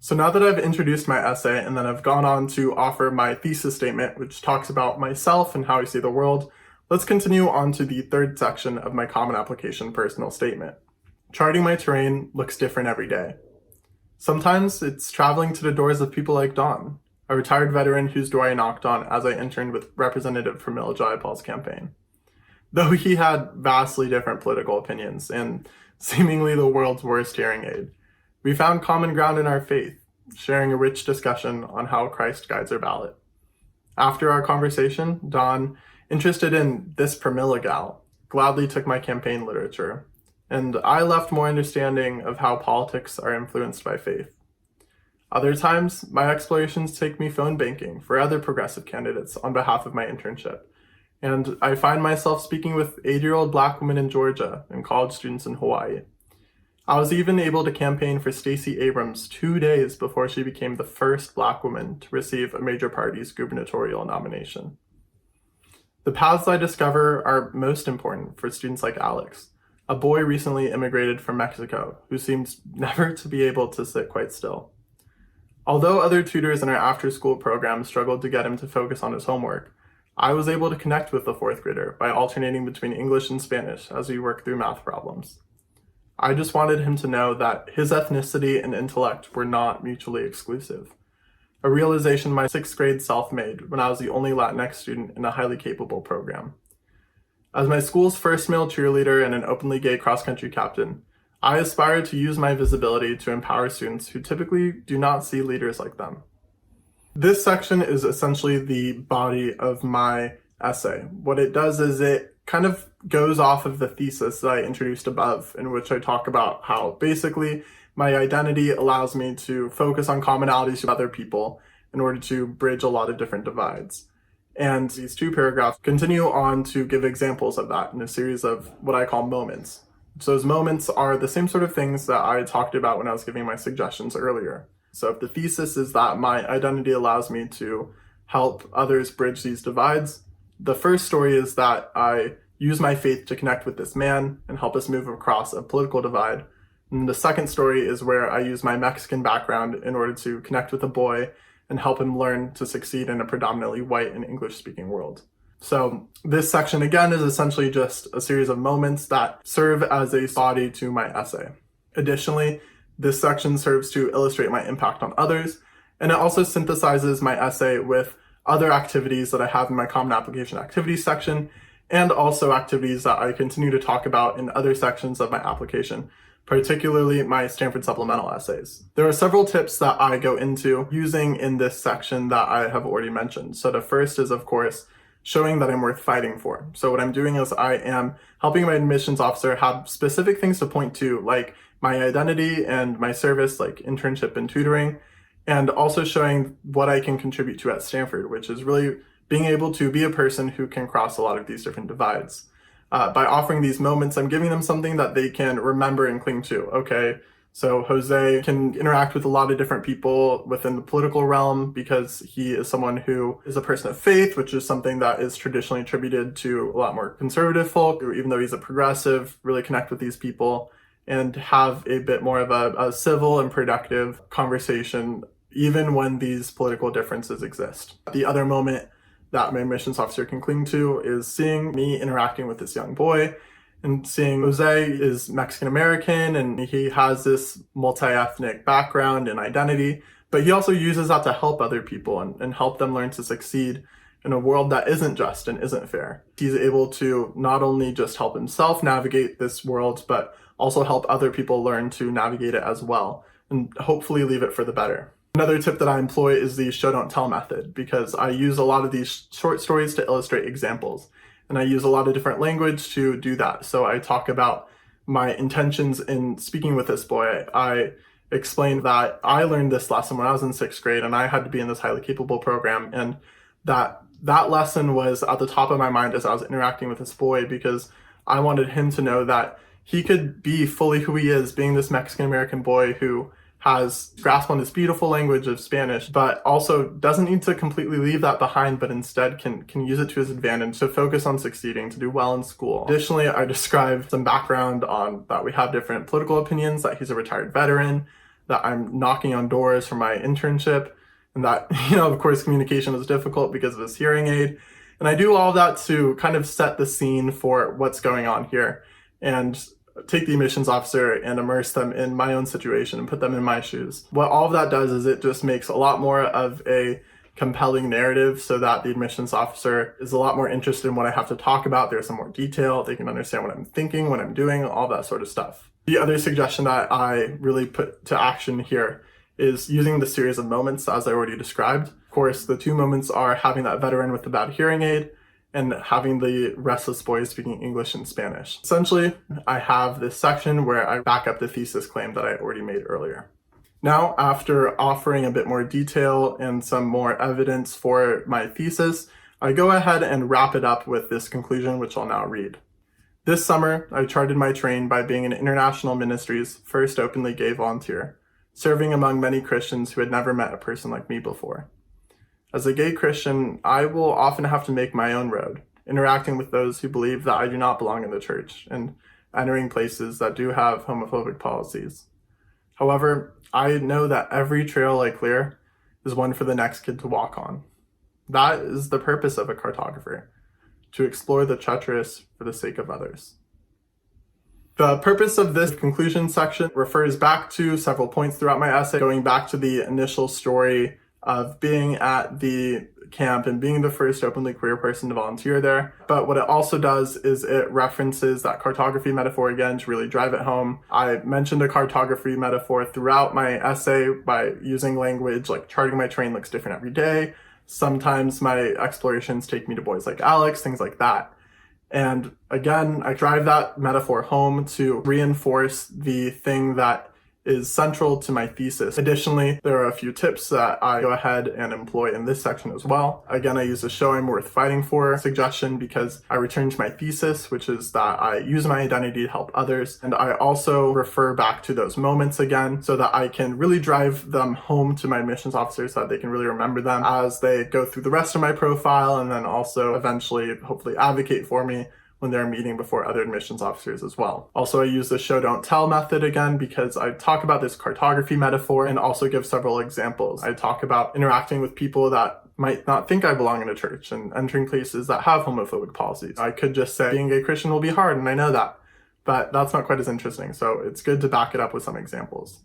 So now that I've introduced my essay and then I've gone on to offer my thesis statement, which talks about myself and how I see the world, let's continue on to the third section of my common application personal statement. Charting my terrain looks different every day. Sometimes it's traveling to the doors of people like Don, a retired veteran whose door I knocked on as I interned with Representative from Jayapal's campaign. Though he had vastly different political opinions and seemingly the world's worst hearing aid, we found common ground in our faith, sharing a rich discussion on how Christ guides our ballot. After our conversation, Don, interested in this Pramila gal, gladly took my campaign literature, and I left more understanding of how politics are influenced by faith. Other times, my explorations take me phone banking for other progressive candidates on behalf of my internship, and I find myself speaking with 80-year-old Black women in Georgia and college students in Hawaii. I was even able to campaign for Stacey Abrams 2 days before she became the first Black woman to receive a major party's gubernatorial nomination. The paths I discover are most important for students like Alex, a boy recently immigrated from Mexico who seems never to be able to sit quite still. Although other tutors in our after-school program struggled to get him to focus on his homework, I was able to connect with the fourth grader by alternating between English and Spanish as we worked through math problems. I just wanted him to know that his ethnicity and intellect were not mutually exclusive, a realization my sixth grade self made when I was the only Latinx student in a highly capable program. As my school's first male cheerleader and an openly gay cross-country captain, I aspired to use my visibility to empower students who typically do not see leaders like them. This section is essentially the body of my essay. What it does is it kind of goes off of the thesis that I introduced above, in which I talk about how basically my identity allows me to focus on commonalities with other people in order to bridge a lot of different divides. And these two paragraphs continue on to give examples of that in a series of what I call moments. So those moments are the same sort of things that I talked about when I was giving my suggestions earlier. So if the thesis is that my identity allows me to help others bridge these divides, the first story is that I use my faith to connect with this man and help us move across a political divide. And the second story is where I use my Mexican background in order to connect with a boy and help him learn to succeed in a predominantly white and English-speaking world. So this section, again, is essentially just a series of moments that serve as a body to my essay. Additionally, this section serves to illustrate my impact on others, and it also synthesizes my essay with other activities that I have in my Common Application Activities section, and also activities that I continue to talk about in other sections of my application, particularly my Stanford supplemental essays. There are several tips that I go into using in this section that I have already mentioned. So the first is, of course, showing that I'm worth fighting for. So what I'm doing is I am helping my admissions officer have specific things to point to, like my identity and my service, like internship and tutoring, and also showing what I can contribute to at Stanford, which is really being able to be a person who can cross a lot of these different divides. By offering these moments, I'm giving them something that they can remember and cling to. Okay, so Jose can interact with a lot of different people within the political realm because he is someone who is a person of faith, which is something that is traditionally attributed to a lot more conservative folk, or even though he's a progressive, really connect with these people and have a bit more of a civil and productive conversation, even when these political differences exist. The other moment that my admissions officer can cling to is seeing me interacting with this young boy and seeing Jose is Mexican-American and he has this multi-ethnic background and identity, but he also uses that to help other people and help them learn to succeed in a world that isn't just and isn't fair. He's able to not only just help himself navigate this world, but also help other people learn to navigate it as well, and hopefully leave it for the better. Another tip that I employ is the show don't tell method, because I use a lot of these short stories to illustrate examples. And I use a lot of different language to do that. So I talk about my intentions in speaking with this boy. I explained that I learned this lesson when I was in sixth grade and I had to be in this highly capable program. And that lesson was at the top of my mind as I was interacting with this boy, because I wanted him to know that he could be fully who he is, being this Mexican-American boy who has grasp on this beautiful language of Spanish, but also doesn't need to completely leave that behind, but instead can use it to his advantage to focus on succeeding, to do well in school. Additionally, I described some background on that we have different political opinions, that he's a retired veteran, that I'm knocking on doors for my internship, and that, of course, communication is difficult because of this hearing aid. And I do all that to kind of set the scene for what's going on here and take the admissions officer and immerse them in my own situation and put them in my shoes. What all of that does is it just makes a lot more of a compelling narrative so that the admissions officer is a lot more interested in what I have to talk about. There's some more detail. They can understand what I'm thinking, what I'm doing, all that sort of stuff. The other suggestion that I really put to action here is using the series of moments as I already described. Of course, the two moments are having that veteran with the bad hearing aid and having the restless boy speaking English and Spanish. Essentially, I have this section where I back up the thesis claim that I already made earlier. Now, after offering a bit more detail and some more evidence for my thesis, I go ahead and wrap it up with this conclusion, which I'll now read. This summer, I charted my train by being an international ministry's first openly gay volunteer, serving among many Christians who had never met a person like me before. As a gay Christian, I will often have to make my own road, interacting with those who believe that I do not belong in the church and entering places that do have homophobic policies. However, I know that every trail I clear is one for the next kid to walk on. That is the purpose of a cartographer, to explore the treacherous for the sake of others. The purpose of this conclusion section refers back to several points throughout my essay, going back to the initial story of being at the camp and being the first openly queer person to volunteer there. But what it also does is it references that cartography metaphor again to really drive it home. I mentioned a cartography metaphor throughout my essay by using language like charting my train looks different every day. Sometimes my explorations take me to boys like Alex, things like that. And again, I drive that metaphor home to reinforce the thing that is central to my thesis. Additionally, there are a few tips that I go ahead and employ in this section as well. Again, I use the show I'm worth fighting for suggestion because I return to my thesis, which is that I use my identity to help others. And I also refer back to those moments again so that I can really drive them home to my admissions officers so that they can really remember them as they go through the rest of my profile, and then also eventually hopefully advocate for me when they're meeting before other admissions officers as well. Also, I use the show don't tell method again because I talk about this cartography metaphor and also give several examples. I talk about interacting with people that might not think I belong in a church and entering places that have homophobic policies. I could just say being a gay Christian will be hard, and I know that, but that's not quite as interesting. So it's good to back it up with some examples.